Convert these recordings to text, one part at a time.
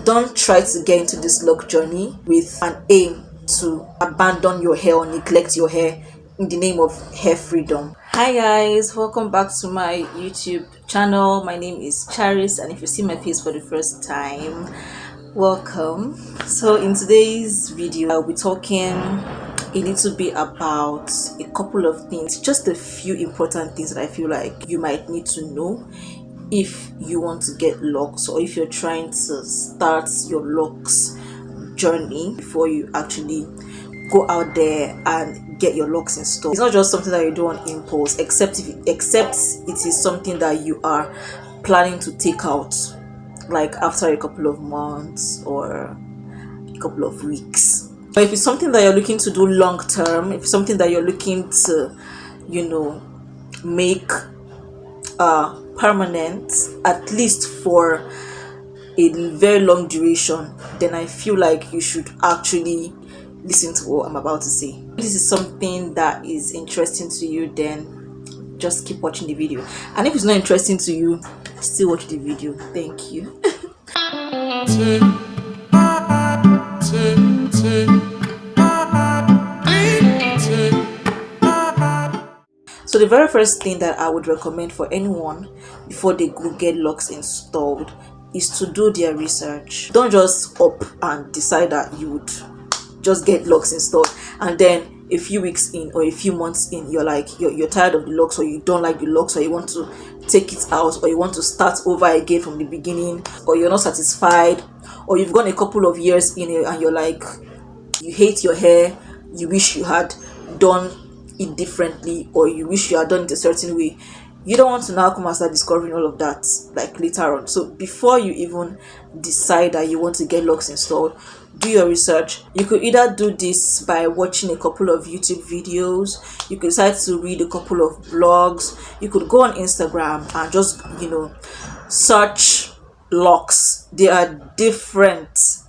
Don't try to get into this lock journey with an aim to abandon your hair or neglect your hair in the name of hair freedom. Hi guys, welcome back to my YouTube channel. My name is Charis, and if you see my face for the first time, welcome. So in today's video, I'll be talking a little bit about a couple of things, just a few important things that I feel like you might need to know if you want to get locks, or if you're trying to start your locks journey before you actually go out there and get your locks installed. It's not just something that you do on impulse, except it is something that you are planning to take out like after a couple of months or a couple of weeks. But if it's something that you're looking to do long term, if it's something that you're looking to, make permanent, at least for a very long duration, then I feel like you should actually listen to what I'm about to say. If this is something that is interesting to you, then just keep watching the video, and if it's not interesting to you, still watch the video. Thank you. So the very first thing that I would recommend for anyone before they go get locks installed is to do their research. Don't just up and decide that you would just get locks installed, and then a few weeks in or a few months in, you're tired of the locks, or you don't like the locks, or you want to take it out, or you want to start over again from the beginning, or you're not satisfied, or you've gone a couple of years in it and you're like, you hate your hair, you wish you had done it differently, or you wish you had done it a certain way. You don't want to now come and start discovering all of that like later on. So before you even decide that you want to get locks installed, do your research. You could either do this by watching a couple of YouTube videos, you could decide to read a couple of blogs, you could go on Instagram and just search locks. There are different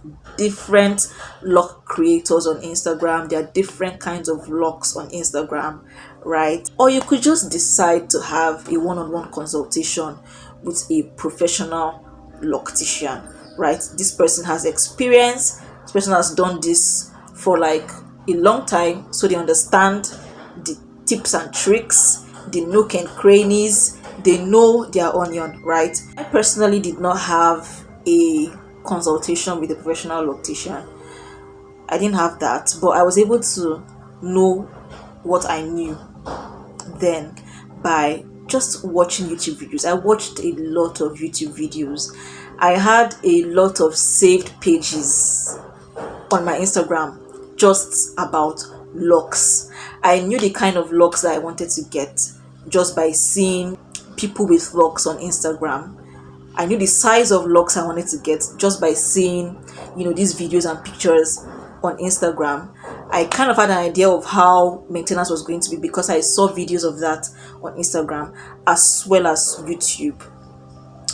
lock creators on Instagram. There are different kinds of locks on Instagram, right? Or you could just decide to have a one-on-one consultation with a professional loctician, right? This person has experience, this person has done this for like a long time, so they understand the tips and tricks, the nook and crannies, they know their onion, right? I personally did not have a consultation with a professional loctician. I didn't have that, but I was able to know what I knew then by just watching YouTube videos. I watched a lot of YouTube videos. I had a lot of saved pages on my Instagram just about locks. I knew the kind of locks that I wanted to get just by seeing people with locks on Instagram. I knew the size of locks I wanted to get just by seeing, these videos and pictures on Instagram. I kind of had an idea of how maintenance was going to be because I saw videos of that on Instagram as well as YouTube.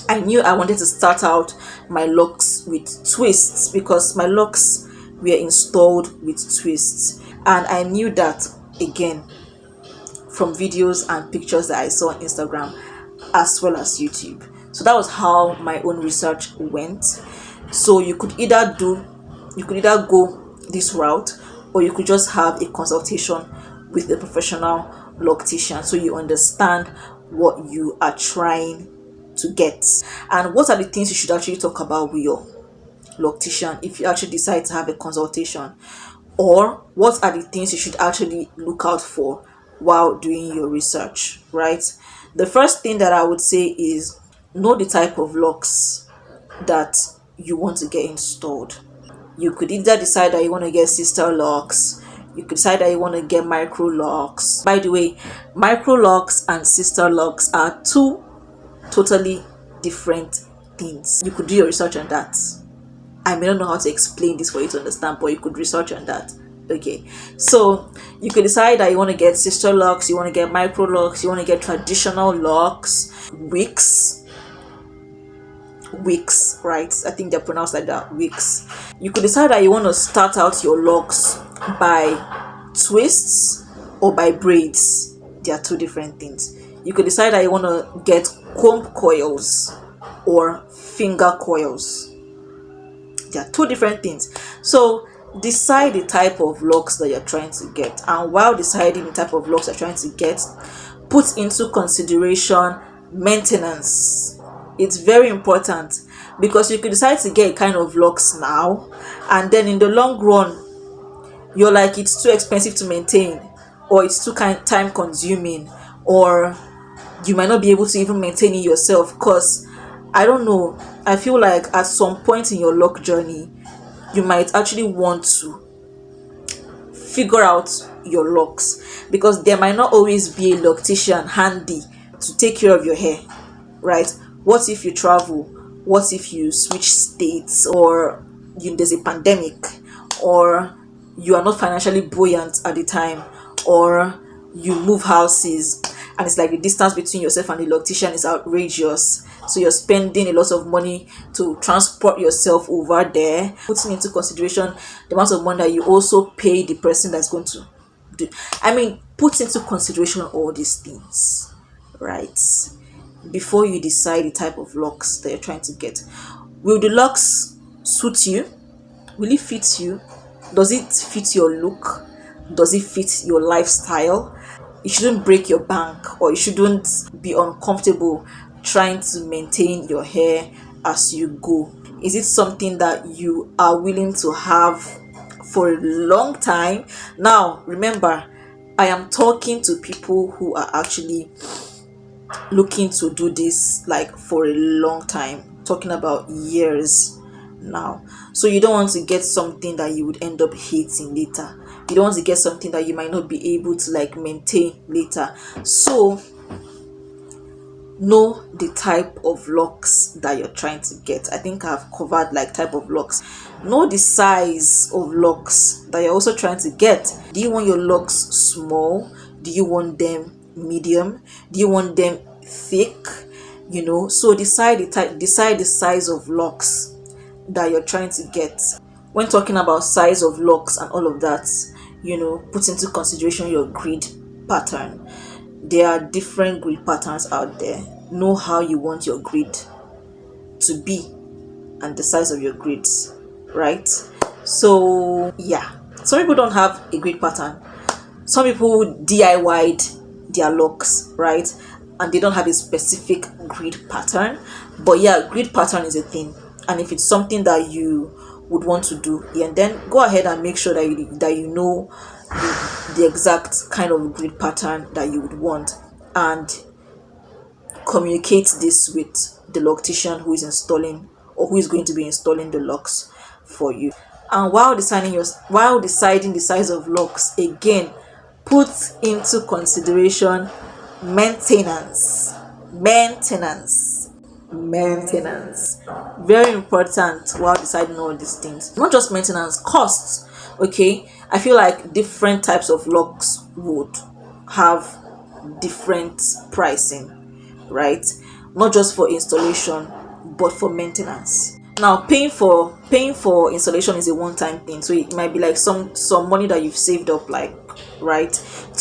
I knew I wanted to start out my locks with twists because my locks were installed with twists, and I knew that again from videos and pictures that I saw on Instagram as well as YouTube. So that was how my own research went. So you could either go this route, or you could just have a consultation with a professional loctician so you understand what you are trying to get and what are the things you should actually talk about with your loctician if you actually decide to have a consultation, or what are the things you should actually look out for while doing your research, right? The first thing that I would say is know the type of locks that you want to get installed. You could either decide that you want to get sister locks, you could decide that you want to get Microlocs. By the way, Microlocs and sister locks are two totally different things. You could do your research on that. I may not know how to explain this for you to understand, but you could research on that. Okay, so you could decide that you want to get sister locks, you want to get Microlocs, you want to get traditional locks, wigs, right? I think they're pronounced like that, wigs. You could decide that you want to start out your locks by twists or by braids. They are two different things. You could decide that you want to get comb coils or finger coils. They are two different things. So decide the type of locks that you're trying to get, and while deciding the type of locks you're trying to get, put into consideration maintenance. It's very important, because you could decide to get a kind of locks now, and then in the long run you're like, it's too expensive to maintain, or it's too time consuming, or you might not be able to even maintain it yourself. Because I don't know, I feel like at some point in your lock journey you might actually want to figure out your locks, because there might not always be a loctician handy to take care of your hair, right? What if you travel? What if you switch states, or there's a pandemic, or you are not financially buoyant at the time, or you move houses, and it's like the distance between yourself and the loctician is outrageous, so you're spending a lot of money to transport yourself over there, putting into consideration the amount of money that you also pay the person that's going to do. Put into consideration all these things, right, before you decide the type of locks that you're trying to get. Will the locks suit you? Will it fit you? Does it fit your look? Does it fit your lifestyle? It shouldn't break your bank, or you shouldn't be uncomfortable trying to maintain your hair as you go. Is it something that you are willing to have for a long time? Now, remember, I am talking to people who are actually looking to do this like for a long time, talking about years now. So you don't want to get something that you would end up hating later. You don't want to get something that you might not be able to like maintain later. So know the type of locks that you're trying to get. I think I've covered like type of locks. Know the size of locks that you're also trying to get. Do you want your locks small? Do you want them medium? Do you want them thick? So decide the size of locks that you're trying to get. When talking about size of locks and all of that, put into consideration your grid pattern. There are different grid patterns out there. Know how you want your grid to be and the size of your grids, right? So yeah, some people don't have a grid pattern. Some people DIY'd their locks, right? And they don't have a specific grid pattern. But yeah, grid pattern is a thing. And if it's something that you would want to do, then go ahead and make sure that you know the exact kind of grid pattern that you would want, and communicate this with the loctician who is installing, or who is going to be installing the locks for you. And while deciding the size of locks, again, put into consideration maintenance. Very important while deciding all these things. Not just maintenance, costs. Okay, I feel like different types of locks would have different pricing, right? Not just for installation, but for maintenance. Now, paying for installation is a one-time thing, so it might be like some money that you've saved up, like, right,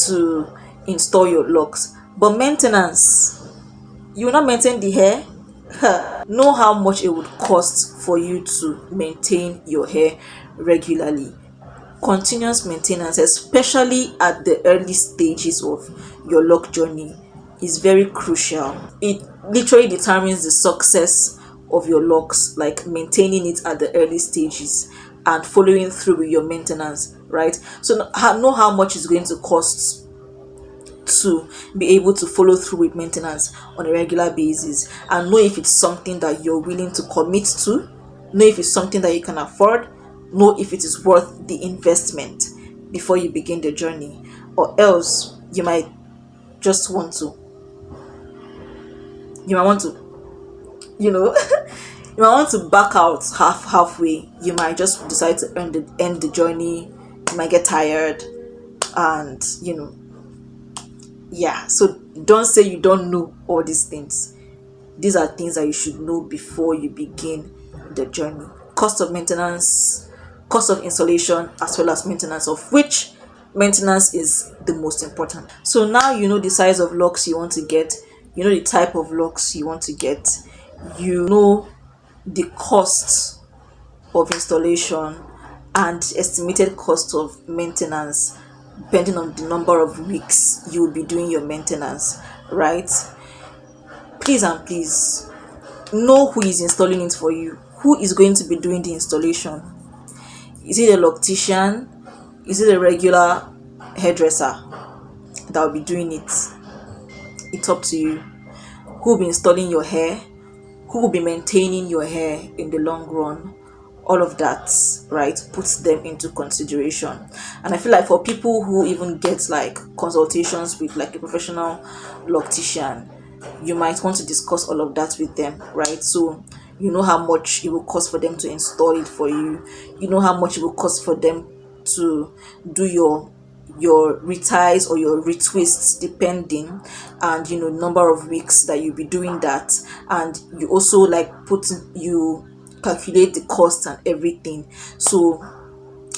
to install your locks. But maintenance, you will not maintain the hair. Know how much it would cost for you to maintain your hair regularly. Continuous maintenance, especially at the early stages of your lock journey, is very crucial. It literally determines the success of your locks, like maintaining it at the early stages and following through with your maintenance, right? So know how much it's going to cost to be able to follow through with maintenance on a regular basis, and know if it's something that you're willing to commit to, know if it's something that you can afford, know if it is worth the investment before you begin the journey. Or else you might want to you might want to back out halfway. You might just decide to end the journey. You might get tired, and so don't say you don't know all these things. These are things that you should know before you begin the journey. Cost of maintenance, cost of installation, as well as maintenance, of which maintenance is the most important. So now you know the size of locks you want to get, you know the type of locks you want to get, you know the cost of installation and estimated cost of maintenance depending on the number of weeks you will be doing your maintenance, right? Please and please know who is installing it for you. Who is going to be doing the installation? Is it a loctician? Is it a regular hairdresser that will be doing it? It's up to you. Who will be installing your hair? Who will be maintaining your hair in the long run? All of that, right, puts them into consideration. And I feel like for people who even get like consultations with like a professional loctician, you might want to discuss all of that with them, right? So you know how much it will cost for them to install it for you. You know how much it will cost for them to do your reties or your retwists, depending, and number of weeks that you'll be doing that. And you also like you calculate the cost and everything, so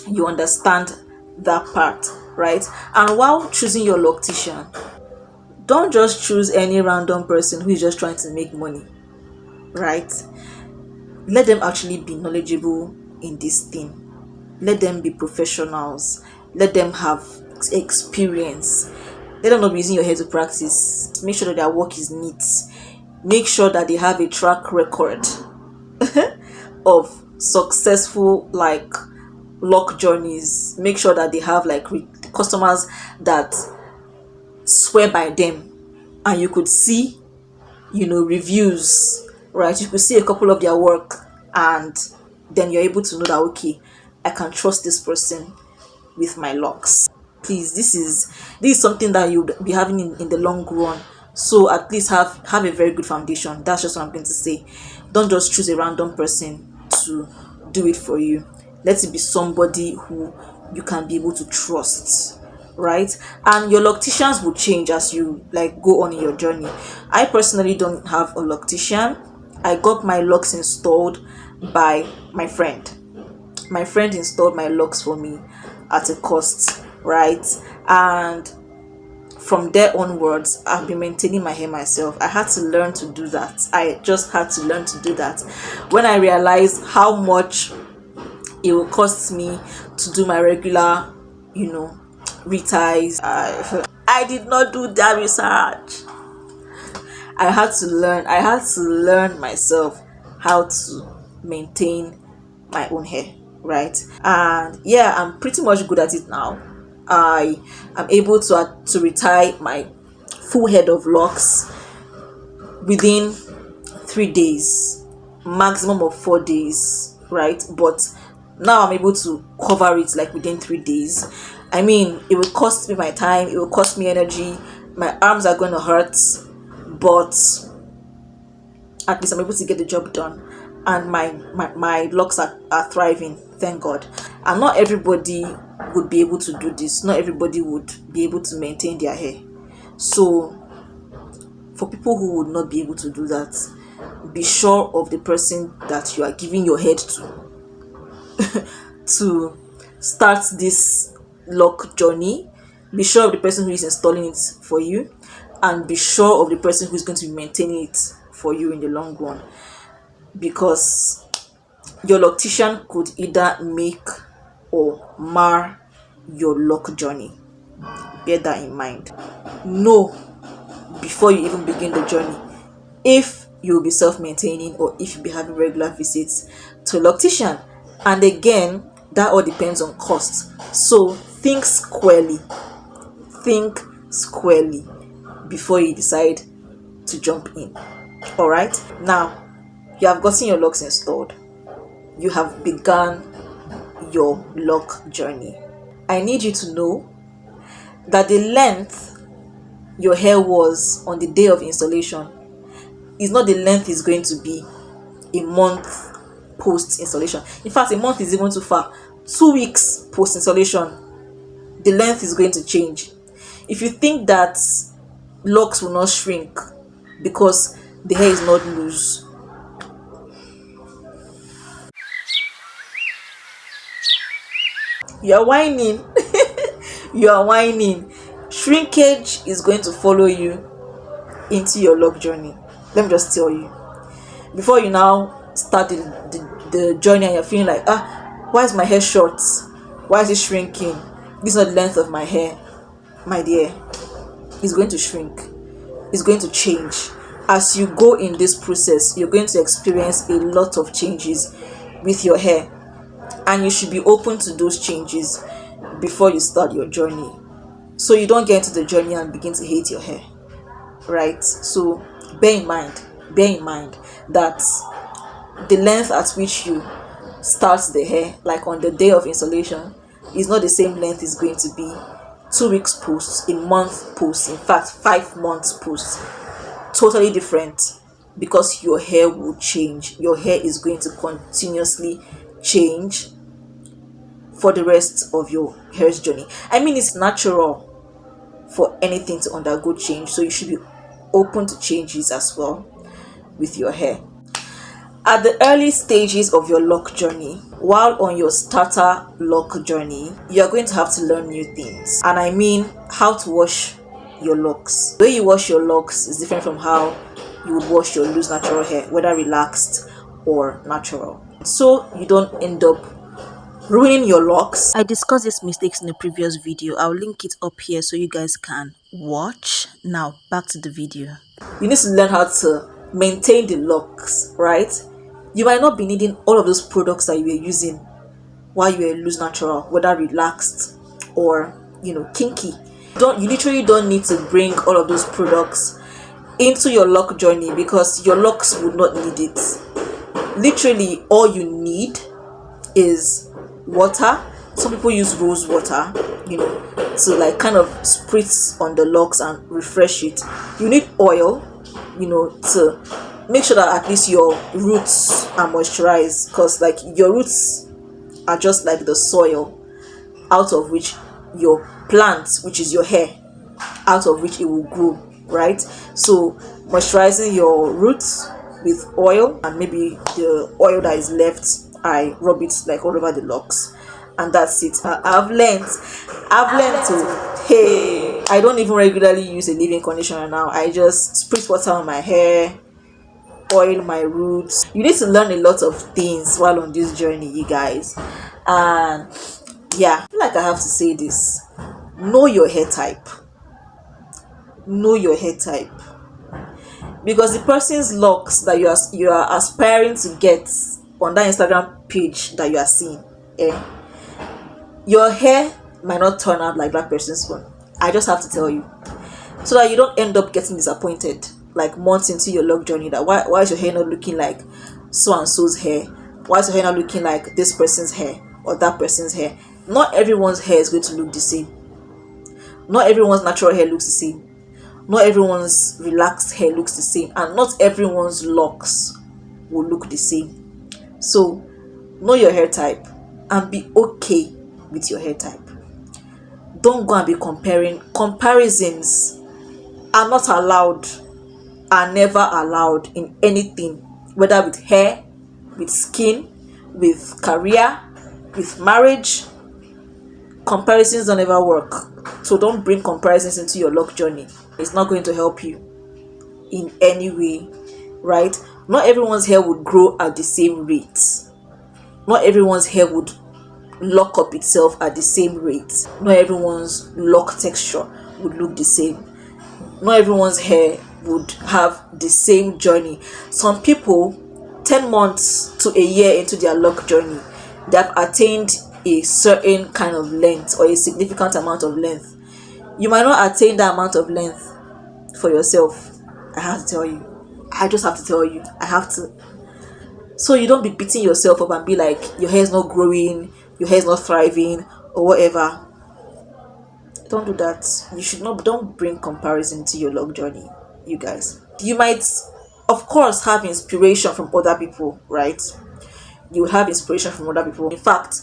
you understand that part, right? And while choosing your loctician, don't just choose any random person who is just trying to make money, right? Let them actually be knowledgeable in this thing. Let them be professionals. Let them have experience. Let them not be using your hair to practice. Make sure that their work is neat. Make sure that they have a track record of successful like lock journeys. Make sure that they have like customers that swear by them, and you could see reviews, right? You could see a couple of their work, and then you're able to know that, okay, I can trust this person with my locks. Please, this is something that you'll be having in the long run. So at least have a very good foundation. That's just what I'm going to say. Don't just choose a random person to do it for you. Let it be somebody who you can be able to trust, right? And your locticians will change as you like go on in your journey. I personally don't have a loctician. I got my locks installed by my friend. My friend installed my locks for me at a cost, right? And from there onwards, I've been maintaining my hair myself. I had to learn to do that. I just had to learn to do that. When I realized how much it will cost me to do my regular, reties, I did not do that research. I had to learn myself how to maintain my own hair, right? And yeah, I'm pretty much good at it now. I am able to retire my full head of locks within 3 days, maximum of 4 days, right? But now I'm able to cover it like within 3 days. I mean, it will cost me my time, it will cost me energy, my arms are going to hurt, but at least I'm able to get the job done, and my locks are thriving, thank God. And not everybody would be able to do this. Not everybody would be able to maintain their hair. So for people who would not be able to do that, be sure of the person that you are giving your head to to start this lock journey. Be sure of the person who is installing it for you, and be sure of the person who is going to be maintaining it for you in the long run, because your loctician could either make or mar your lock journey. Bear that in mind. Know before you even begin the journey if you'll be self-maintaining or if you'll be having regular visits to a loctician. And again, that all depends on cost. So think squarely before you decide to jump in. All right, now you have gotten your locks installed. You have begun your lock journey. I need you to know that the length your hair was on the day of installation is not the length it's going to be a month post installation. In fact, a month is even too far. 2 weeks post installation, the length is going to change. If you think that locks will not shrink because the hair is not loose, you are whining. You are whining. Shrinkage is going to follow you into your lock journey. Let me just tell you, before you now start the journey and you're feeling like, why is my hair short? Why is it shrinking? This is not the length of my hair. My dear, it's going to shrink. It's going to change. As you go in this process, you're going to experience a lot of changes with your hair, and you should be open to those changes before you start your journey, so you don't get into the journey and begin to hate your hair, right? So bear in mind that the length at which you start the hair, like on the day of installation, is not the same length it's going to be 2 weeks post, a month post, in fact 5 months post. Totally different, because your hair will change. Your hair is going to continuously change for the rest of your hair's journey. I mean, it's natural for anything to undergo change, so you should be open to changes as well with your hair. At the early stages of your lock journey, while on your starter lock journey, you're going to have to learn new things. And I mean how to wash your locks. The way you wash your locks is different from how you would wash your loose natural hair, whether relaxed or natural, so you don't end up ruining your locks. I discussed these mistakes in a previous video. I'll link it up here so you guys can watch. Now back to the video. You need to learn how to maintain the locks, right? You might not be needing all of those products that you were using while you were loose natural, whether relaxed or kinky. You literally don't need to bring all of those products into your lock journey, because your locks would not need it. Literally all you need is water. Some people use rose water, to like kind of spritz on the locks and refresh it. You need oil, to make sure that at least your roots are moisturized, because like your roots are just like the soil out of which your plant, which is your hair, out of which it will grow, right? So moisturizing your roots with oil, and maybe the oil that is left, I rub it like all over the locks, and that's it. I've learned to, hey, I don't even regularly use a leave-in conditioner now. I just spritz water on my hair, oil my roots. You need to learn a lot of things while on this journey, you guys. And yeah, I feel like I have to say this: know your hair type. Know your hair type, because the person's locks that you are aspiring to get on that Instagram page that you are seeing, your hair might not turn out like that person's one. I just have to tell you, so that you don't end up getting disappointed like months into your lock journey, that why is your hair not looking like so and so's hair? Why is your hair not looking like this person's hair or that person's hair? Not everyone's hair is going to look the same. Not everyone's natural hair looks the same. Not everyone's relaxed hair looks the same, and not everyone's locks will look the same. So know your hair type and be okay with your hair type. Don't go and be comparing. Comparisons are not allowed, are never allowed in anything, whether with hair, with skin, with career, with marriage. Comparisons don't ever work. So don't bring comparisons into your lock journey. It's not going to help you in any way, right? Not everyone's hair would grow at the same rate. Not everyone's hair would lock up itself at the same rate. Not everyone's lock texture would look the same. Not everyone's hair would have the same journey. Some people, 10 months to a year into their lock journey, they have attained a certain kind of length or a significant amount of length. You might not attain that amount of length for yourself. I have to tell you. I just have to tell you. I have to. So you don't be beating yourself up and be like, your hair is not growing, your hair is not thriving, or whatever. Don't do that. You should not. Don't bring comparison to your lock journey, you guys. You might, of course, have inspiration from other people, right? You will have inspiration from other people. In fact,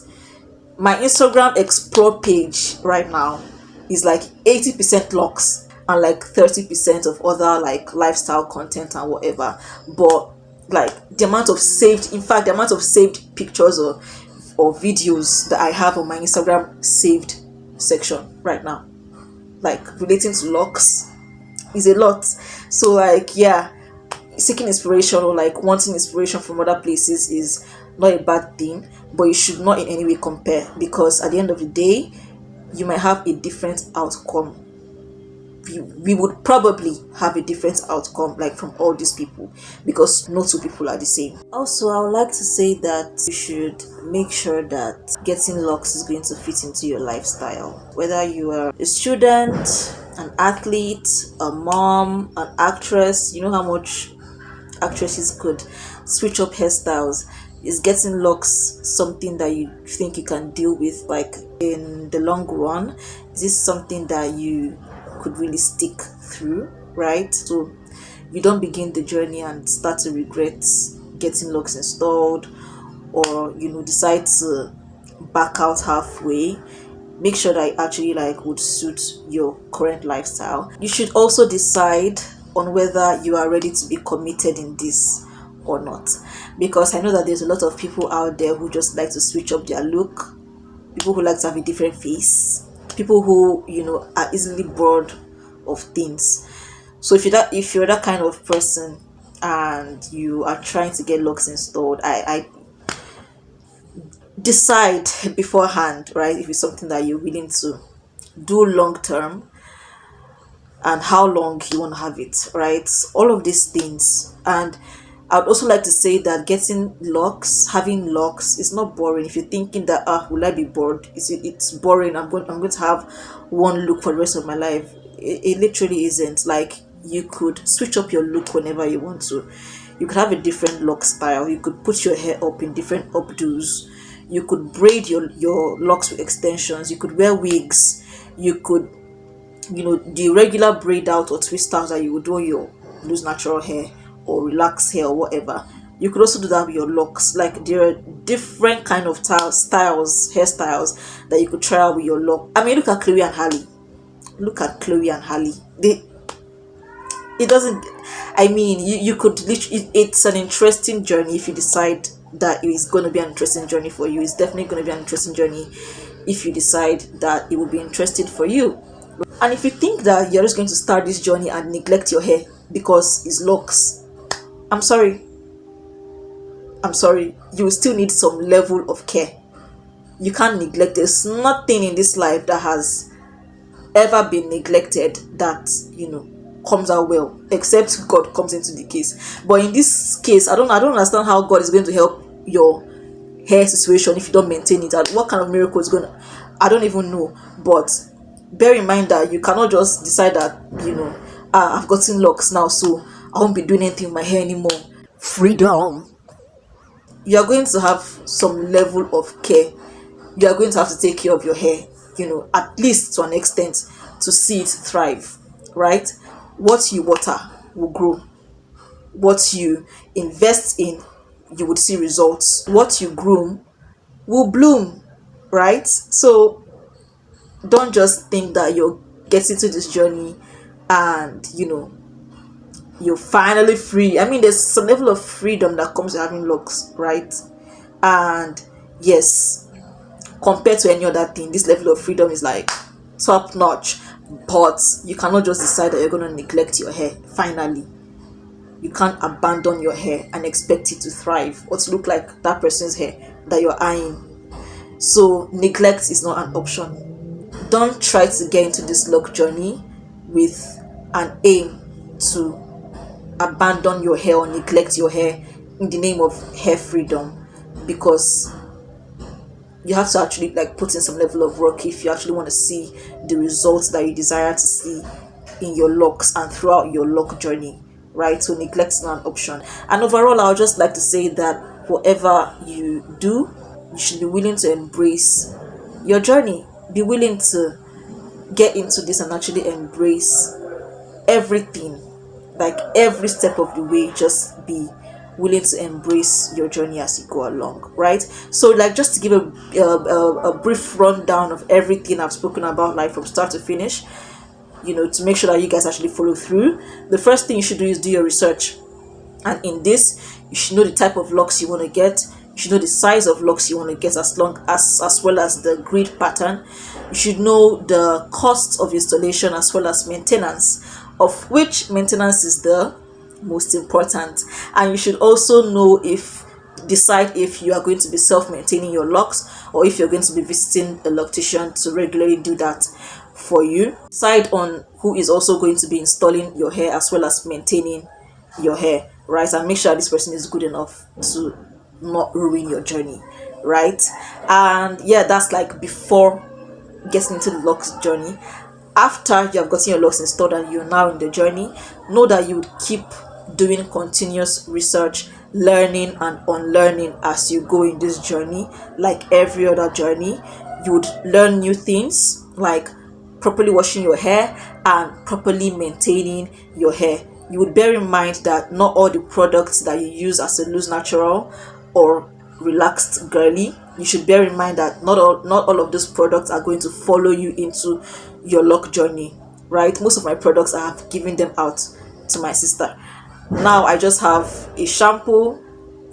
my Instagram explore page right now is like 80% locks and like 30% of other like lifestyle content and whatever. But like the amount of saved pictures or videos that I have on my Instagram saved section right now, like relating to locks, is a lot. So like, yeah, seeking inspiration or like wanting inspiration from other places is not a bad thing, but you should not in any way compare, because at the end of the day you might have a different outcome. We would probably have a different outcome, like from all these people, because no two people are the same. Also, I would like to say that you should make sure that getting locks is going to fit into your lifestyle, whether you are a student, an athlete, a mom, an actress. You know how much actresses could switch up hairstyles. Is getting locks something that you think you can deal with, like in the long run? Is this something that you could really stick through, right? So you don't begin the journey and start to regret getting locks installed, or decide to back out halfway. Make sure that it actually like would suit your current lifestyle. You should also decide on whether you are ready to be committed in this or not, because I know that there's a lot of people out there who just like to switch up their look, people who like to have a different face, people who are easily bored of things. So if you're that kind of person and you are trying to get locks installed, I decide beforehand, right, if it's something that you're willing to do long term, and how long you want to have it, right? All of these things. And I would also like to say that having locks is not boring. If you're thinking that will I be bored, it's boring, I'm going to have one look for the rest of my life, it literally isn't. Like, you could switch up your look whenever you want to. You could have a different lock style, you could put your hair up in different updos, you could braid your locks with extensions, you could wear wigs, you could the regular braid out or twist out that you would do your loose natural hair or relax hair or whatever. You could also do that with your locks. Like, there are different kind of hairstyles that you could try out with your lock. I mean, look at Chloe and Halle. It doesn't, I mean, you could literally, it's an interesting journey. If you decide that it is going to be an interesting journey for you, it's definitely going to be an interesting journey if you decide that it will be interesting for you. And if you think that you're just going to start this journey and neglect your hair because it's locks, I'm sorry, you will still need some level of care. You can't neglect. There's nothing in this life that has ever been neglected that comes out well, except God comes into the case. But in this case, I don't understand how God is going to help your hair situation if you don't maintain it. And what kind of miracle is going to, I don't even know. But bear in mind that you cannot just decide that I've gotten locks now, so I won't be doing anything with my hair anymore. Freedom. You are going to have some level of care. You are going to have to take care of your hair, at least to an extent, to see it thrive, right? What you water will grow. What you invest in, you would see results. What you groom will bloom, right? So don't just think that you're getting to this journey and you're finally free. I mean, there's some level of freedom that comes with having locks, right? And yes, compared to any other thing, this level of freedom is like top notch. But you cannot just decide that you're going to neglect your hair. Finally, you can't abandon your hair and expect it to thrive or to look like that person's hair that you're eyeing. So neglect is not an option. Don't try to get into this lock journey with an aim to abandon your hair or neglect your hair in the name of hair freedom, because you have to actually like put in some level of work if you actually want to see the results that you desire to see in your locks and throughout your lock journey, right? So neglect is not an option. And overall, I would just like to say that whatever you do, you should be willing to embrace your journey. Be willing to get into this and actually embrace everything, like every step of the way. Just be willing to embrace your journey as you go along, right? So like, just to give a brief rundown of everything I've spoken about, like from start to finish, to make sure that you guys actually follow through. The first thing you should do is do your research, and in this you should know the type of locks you want to get. You should know the size of locks you want to get, as well as the grid pattern. You should know the cost of installation as well as maintenance, of which maintenance is the most important. And you should also know if decide if you are going to be self-maintaining your locks or if you're going to be visiting a loctician to regularly do that for you. Decide on who is also going to be installing your hair as well as maintaining your hair, right? And make sure this person is good enough to not ruin your journey, right? And yeah, that's like before getting into the locks journey. After you have gotten your locks installed and you're now in the journey, know that you would keep doing continuous research, learning and unlearning as you go in this journey. Like every other journey, you would learn new things like properly washing your hair and properly maintaining your hair. You would bear in mind that not all the products that you use as a loose natural or relaxed girly, you should bear in mind that not all of those products are going to follow you into your lock journey, right? Most of my products, I have given them out to my sister. Now I just have a shampoo,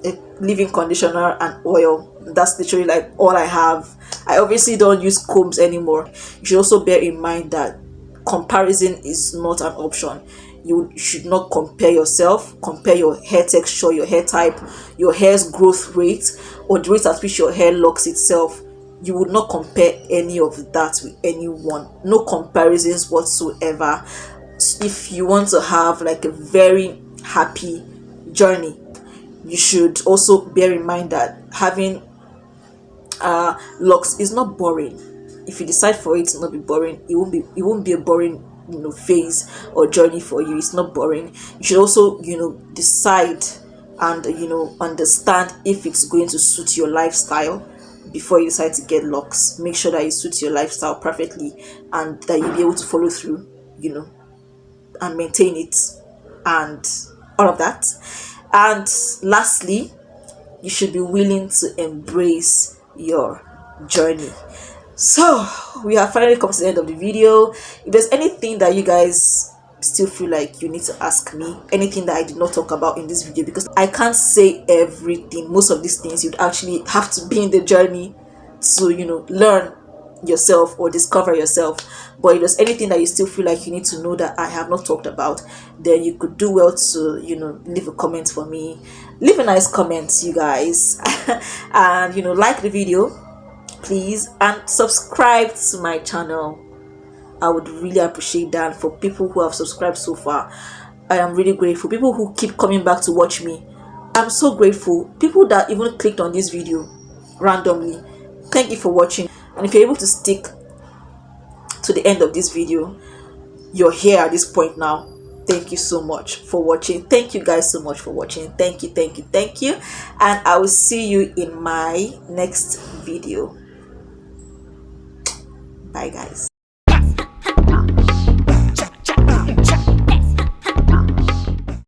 a leave-in conditioner and oil. That's literally like all I have. I obviously don't use combs anymore. You should also bear in mind that comparison is not an option. You should not compare yourself, compare your hair texture, your hair type, your hair's growth rate, or the rate at which your hair locks itself. You would not compare any of that with anyone. No comparisons whatsoever. If you want to have like a very happy journey, you should also bear in mind that having locks is not boring. If you decide for it to not be boring, it won't be a boring phase or journey for you. It's not boring. You should also decide and understand if it's going to suit your lifestyle before you decide to get locks. Make sure that it suits your lifestyle perfectly and that you'll be able to follow through and maintain it and all of that. And lastly, you should be willing to embrace your journey. So we have finally come to the end of the video. If there's anything that you guys still feel like you need to ask me, anything that I did not talk about in this video, because I can't say everything. Most of these things you'd actually have to be in the journey to learn yourself or discover yourself. But if there's anything that you still feel like you need to know that I have not talked about, then you could do well to leave a comment for me. Leave a nice comment, you guys. And like the video please, and subscribe to my channel. I would really appreciate that. For people who have subscribed so far, I am really grateful. People who keep coming back to watch me, I'm so grateful. People that even clicked on this video randomly, thank you for watching. And if you're able to stick to the end of this video, you're here at this point now, thank you so much for watching. Thank you guys so much for watching. Thank you, thank you, thank you. And I will see you in my next video. Bye guys.